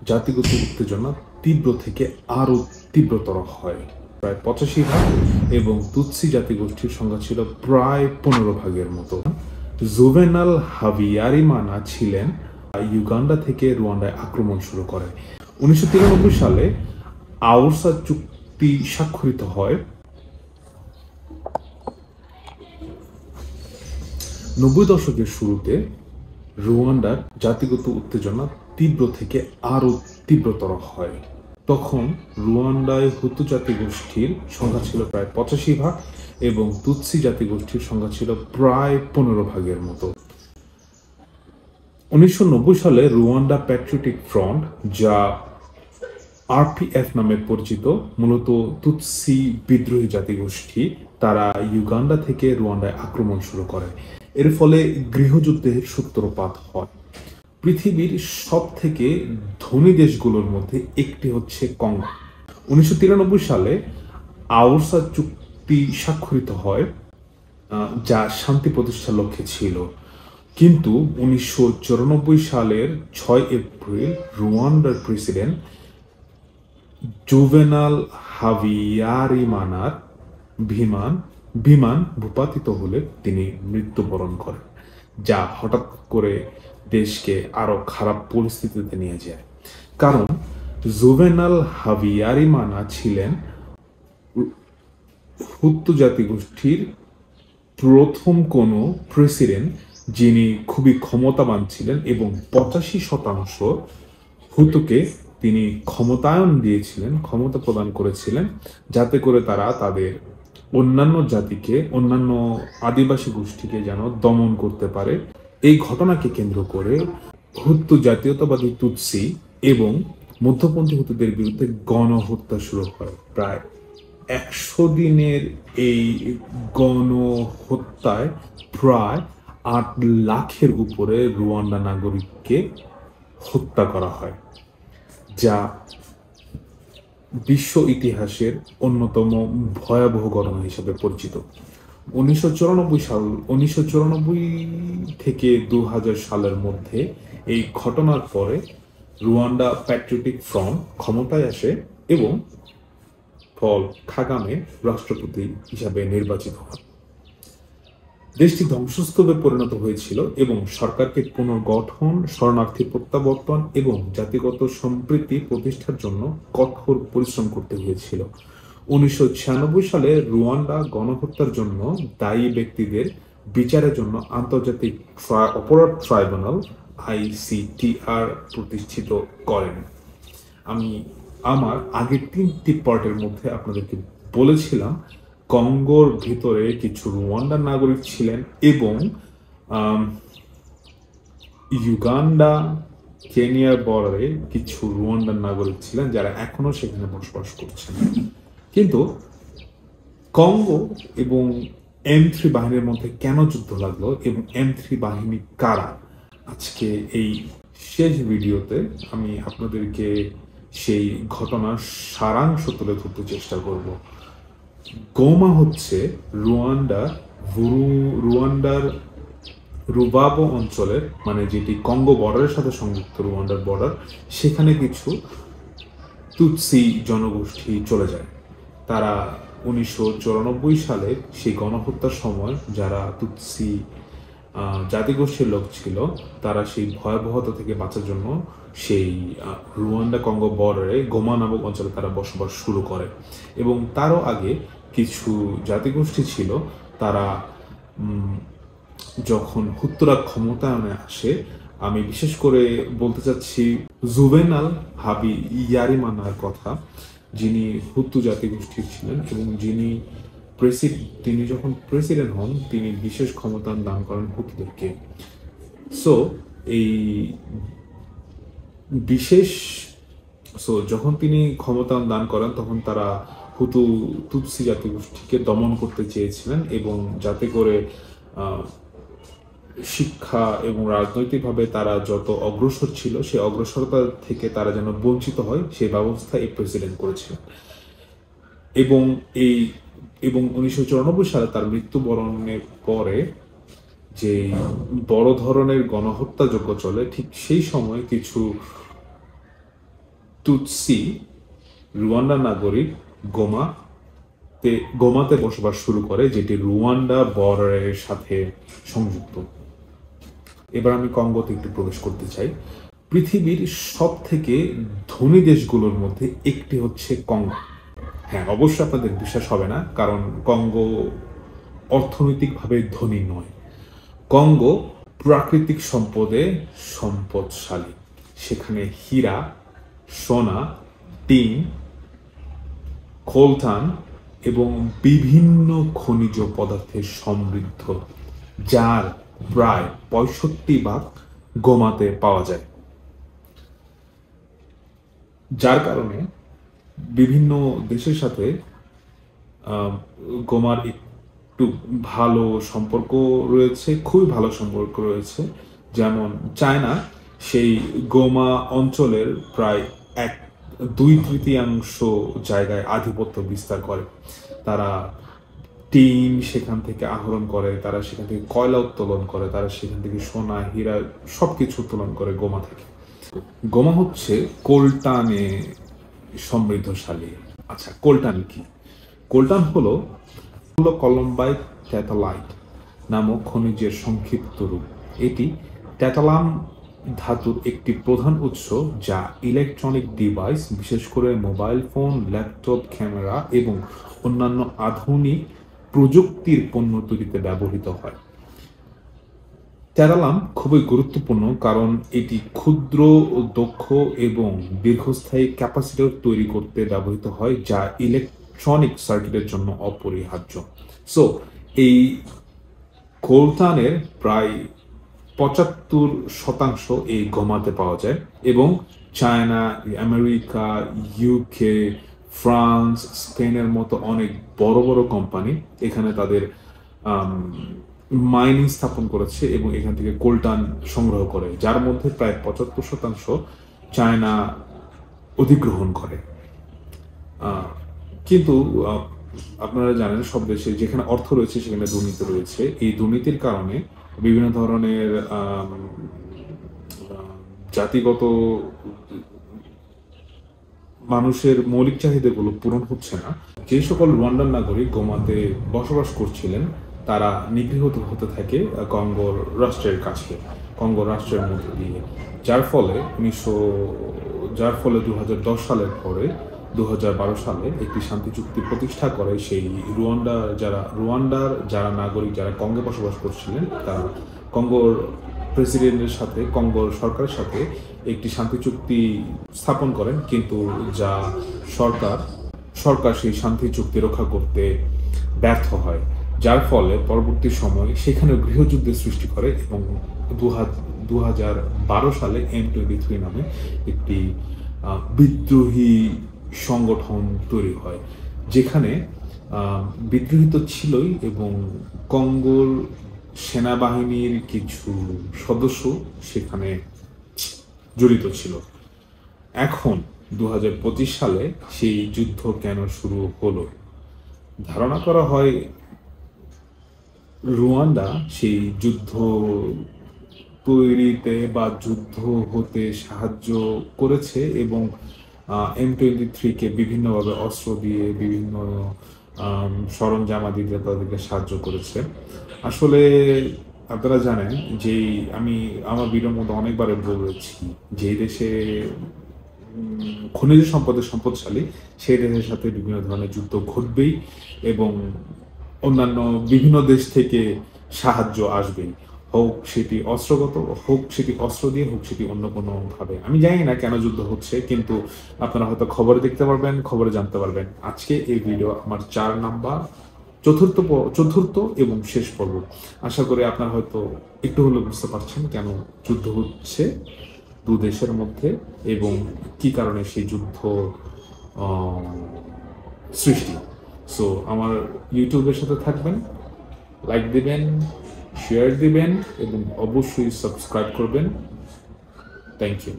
জাতিগত উত্তেজনা তীব্র থেকে আরও তীব্রতর হয়। প্রায় 85 ভাগ এবং তুৎসি জাতিগোষ্ঠীর সংখ্যা ছিল প্রায় 15 ভাগের মতো। জুভেনাল হাবিয়ারিমানা ছিলেন ইউগান্ডা থেকে রুয়ান্ডায় আক্রমণ শুরু করে। 1993 সালে আউরসা চুক্তি স্বাক্ষরিত হয়। 90 দশকের শুরুতে রুয়ান্ডার জাতিগত উত্তেজনা তীব্র থেকে আরও তীব্রতর হয়। তখন রুয়ান্ডায় হুতু জাতিগোষ্ঠীর সংখ্যা ছিল প্রায় 85 ভাগ এবং তুৎসি জাতিগোষ্ঠীর সংখ্যা ছিল প্রায় 15 ভাগের মতো। 1990 সালে রুয়ান্ডা প্যাট্রিয়টিক ফ্রন্ট, যা আরপিএফ নামে পরিচিত, মূলত তুৎসি বিদ্রোহী জাতিগোষ্ঠী, তারা ইউগান্ডা থেকে রুয়ান্ডায় আক্রমণ শুরু করে। এর ফলে গৃহযুদ্ধের সূত্রপাত হয়। পৃথিবীর সব থেকে ধনী দেশগুলোর মধ্যে একটি হচ্ছে কঙ্গো। 1993 সালে আউরসা চুক্তি স্বাক্ষরিত হয়, যা শান্তি প্রতিষ্ঠার লক্ষ্যে ছিল। কিন্তু 1994 সালের 6 এপ্রিল রুয়ান্ডার প্রেসিডেন্ট জুভেনাল হাবিয়ারিমানার বিমান ভূপাতিত হলে তিনি মৃত্যুবরণ করেন, যা হঠাৎ করে দেশকে আরো খারাপ পরিস্থিতিতে নিয়ে যায়। কারণ জুভেনাল হাবিয়ারিমানা ছিলেন হুতু জাতিগোষ্ঠীর প্রথম কোনো প্রেসিডেন্ট যিনি খুবই ক্ষমতাবান ছিলেন এবং 85% হুতুকে তিনি ক্ষমতায়ন দিয়েছিলেন, ক্ষমতা প্রদান করেছিলেন, যাতে করে তারা তাদের অন্যান্য জাতিকে, অন্যান্য আদিবাসী গোষ্ঠীকে যেন দমন করতে পারে। এই ঘটনাকে কেন্দ্র করে হুতু জাতীয়তাবাদী তুৎসি এবং মধ্যপন্থী হুতুদের বিরুদ্ধে গণহত্যা শুরু হয়। প্রায় 100 দিনের এই গণহত্যায় প্রায় 8 লাখের উপরে রুয়ান্ডা নাগরিককে হত্যা করা হয়, যা বিশ্ব ইতিহাসের অন্যতম ভয়াবহ ঘটনা হিসেবে পরিচিত। 1994 থেকে 2000 সালের মধ্যে এই ঘটনার পরে রুয়ান্ডা প্যাট্রিয়টিক ফ্রন্ট ক্ষমতায় আসে এবং পল কাগামে রাষ্ট্রপতি হিসাবে নির্বাচিত হন। দেশটি ধ্বংসস্তূপে পরিণত হয়েছিল এবং সরকারকে পুনর্গঠন, শরণার্থী প্রত্যাবর্তন এবং জাতিগত সম্প্রীতি প্রতিষ্ঠার জন্য কঠোর পরিশ্রম করতে হয়েছিল। 1996 সালে রুয়ান্ডা গণহত্যার জন্য দায়ী ব্যক্তিদের বিচারের জন্য আন্তর্জাতিক অপরাধ ট্রাইব্যুনাল আইসিটিআর প্রতিষ্ঠিত করেন। আমি আমার আগের 3টি পার্টের মধ্যে আপনাদেরকে বলেছিলাম কঙ্গোর ভিতরে কিছু রুয়ান্ডার নাগরিক ছিলেন এবং ইউগান্ডা কেনিয়ার বর্ডারে কিছু রুয়ান্ডার নাগরিক ছিলেন যারা এখনো সেখানে বসবাস করছেন। কিন্তু কঙ্গো এবং M3 বাহিনীর মধ্যে কেন যুদ্ধ লাগলো এবং M3 বাহিনী কারা, আজকে এই শেষ ভিডিওতে আমি আপনাদেরকে সেই ঘটনার সারাংশ তুলে ধরতে চেষ্টা করব। গোমা হচ্ছে রুয়ান্ডার রুবাবো অঞ্চলের, মানে যেটি কঙ্গো বর্ডারের সাথে সংযুক্ত রুয়ান্ডার বর্ডার, সেখানে কিছু তুৎসি জনগোষ্ঠী চলে যায়। তারা 1994 সালে সেই গণহত্যার সময় যারা তুৎসি জাতিগোষ্ঠীর লোক ছিল, তারা সেই ভয়াবহতা থেকে বাঁচার জন্য সেই রুয়ান্ডা কঙ্গো বর্ডারে গোমা নামক অঞ্চলে তারা বসবাস শুরু করে। এবং তারও আগে কিছু জাতিগোষ্ঠী ছিল, তারা যখন হুতুরা ক্ষমতায়নে আসে, আমি বিশেষ করে বলতে চাচ্ছি জুভেনাল হাবিয়ারিমানার কথা, যিনি হুতু জাতিগোষ্ঠীর ছিলেন এবং তিনি যখন প্রেসিডেন্ট হন, তিনি বিশেষ ক্ষমতা দান করেন হুতুদেরকে। সো যখন তিনি ক্ষমতা দান করেন, তখন তারা তুৎসি জাতিগোষ্ঠীকে দমন করতে চেয়েছিলেন এবং যাতে করে শিক্ষা এবং রাজনৈতিকভাবে তারা যত অগ্রসর ছিল, সেই অগ্রসরতা থেকে তারা যেন বঞ্চিত হয়, সেই ব্যবস্থা এই প্রেসিডেন্ট করেছিলেন। এবং 1994 সালে তার মৃত্যুবরণের পরে যে বড় ধরনের গণহত্যাযজ্ঞ চলে, ঠিক সেই সময় কিছু তুতসি রুয়ান্ডা নাগরিক গোমাতে বসবাস শুরু করে, যেটি রুয়ান্ডা বর্ডারের সাথে সংযুক্ত। এবার আমি কঙ্গোতে একটু প্রবেশ করতে চাই। পৃথিবীর সব থেকে ধনী দেশগুলোর মধ্যে একটি হচ্ছে কঙ্গো। হ্যাঁ, অবশ্যই আপনাদের বিশ্বাস হবে না, কারণ কঙ্গো অর্থনৈতিকভাবে ধনী নয়। কঙ্গো প্রাকৃতিক সম্পদে সম্পদশালী। সেখানে হীরা, সোনা, টিন, কোলটান এবং বিভিন্ন খনিজ পদার্থে সমৃদ্ধ, যার প্রায় 65% গোমাতে পাওয়া যায়। যার কারণে বিভিন্ন দেশের সাথে গোমার একটু ভালো সম্পর্ক রয়েছে, খুবই ভালো সম্পর্ক রয়েছে। যেমন চায়না সেই গোমা অঞ্চলের প্রায় 2/3 জায়গায় আধিপত্য বিস্তার করে। তারা টিন সেখান থেকে আহরণ করে, তারা সেখান থেকে কয়লা উত্তোলন করে, তারা সেখান থেকে সোনা, হীরা সবকিছু উত্তোলন করে গোমা থেকে। গোমা হচ্ছে কোলটানে সমৃদ্ধশালী। আচ্ছা, কোলটান কি? কোলটান হলো কলম্বাইট ট্যাটালাইট নামক খনিজের সংক্ষিপ্ত রূপ। এটি ট্যাটালাম ধাতুর একটি প্রধান উৎস, যা ইলেকট্রনিক ডিভাইস, বিশেষ করে মোবাইল ফোন, ল্যাপটপ, ক্যামেরা এবং অন্যান্য আধুনিক প্রযুক্তির পণ্য তৈরিতে ব্যবহৃত হয়। ট্যাটালাম খুবই গুরুত্বপূর্ণ কারণ এটি ক্ষুদ্র, দক্ষ এবং দীর্ঘস্থায়ী ক্যাপাসিটর তৈরি করতে ব্যবহৃত হয়, যা ইলেকট্রনিক সার্কিটের জন্য অপরিহার্য। সো এই কোলটানের প্রায় 75% এই গোমাতে পাওয়া যায়, এবং চায়না, আমেরিকা, ইউকে, ফ্রান্স, স্পেনের মতো অনেক বড় বড় কোম্পানি এখানে তাদের মাইনিং স্থাপন করেছে এবং এখান থেকে কোলটান সংগ্রহ করে, যার মধ্যে প্রায় 75% চায়না অধিগ্রহণ করে। কিন্তু আপনারা জানেন, সব দেশে যেখানে অর্থ রয়েছে সেখানে দুর্নীতি রয়েছে। এই দুর্নীতির কারণে বিভিন্ন ধরনের জাতিগত মানুষের মৌলিক চাহিদাগুলো পূরণ হচ্ছে না। যে সকল রুয়ান্ডান নাগরিক গোমাতে বসবাস করছিলেন তারা নিগৃহীত হতে থাকে কঙ্গোর রাষ্ট্রের কাছে, কঙ্গো রাষ্ট্রের মধ্যে দিয়ে, যার ফলে 2010 সালের পরে 2012 সালে একটি শান্তি চুক্তি প্রতিষ্ঠা করে সেই রুয়ান্ডার যারা নাগরিক, যারা কঙ্গো বসবাস করছিলেন, তারা কঙ্গোর প্রেসিডেন্টের সাথে, কঙ্গোর সরকারের সাথে একটি শান্তি চুক্তি স্থাপন করেন। কিন্তু যা সরকার সেই শান্তি চুক্তি রক্ষা করতে ব্যর্থ হয়, যার ফলে পরবর্তী সময়ে সেখানে গৃহযুদ্ধের সৃষ্টি করে এবং 2012 সালে M23 নামে একটি বিদ্রোহী সংগঠন তৈরি হয়, যেখানে বিদ্রোহী তো ছিলই এবং কঙ্গোর সেনাবাহিনীর কিছু সদস্য সেখানে জড়িত ছিল। এখন 2025 সালে সেই যুদ্ধ কেন শুরু হলো? ধারণা করা হয় রুয়ান্ডা সেই যুদ্ধ তৈরিতে বা যুদ্ধ হতে সাহায্য করেছে এবং M23-কে বিভিন্নভাবে অস্ত্র দিয়ে, বিভিন্ন সরঞ্জামাদি দিয়ে তাদেরকে সাহায্য করেছে। আসলে আপনারা জানেন যে আমি আমার ভিডিওর মধ্যে অনেকবার বলেছি, যে দেশে খনিজ সম্পদের সম্পদশালী সেই দেশের সাথে বিভিন্ন ধরনের যুদ্ধ ঘটবেই এবং অন্যান্য বিভিন্ন দেশ থেকে সাহায্য আসবেই, হোক সেটি অস্ত্রগত, হোক সেটি অস্ত্র দিয়ে, হোক সেটি অন্য কোনো ভাবে। আমি জানি না কেন যুদ্ধ হচ্ছে, কিন্তু আপনারা হয়তো খবরে দেখতে পারবেন, খবরে জানতে পারবেন। আজকে এই ভিডিও আমার 4 নাম্বার, চতুর্থ এবং শেষ পর্ব। আশা করি আপনারা হয়তো একটু হলেও বুঝতে পারছেন কেন যুদ্ধ হচ্ছে দু দেশের মধ্যে এবং কি কারণে সেই যুদ্ধ সৃষ্টি। সো আমার ইউটিউবের সাথে থাকবেন, লাইক দিবেন, শেয়ার দিবেন এবং অবশ্যই সাবস্ক্রাইব করবেন। Thank you.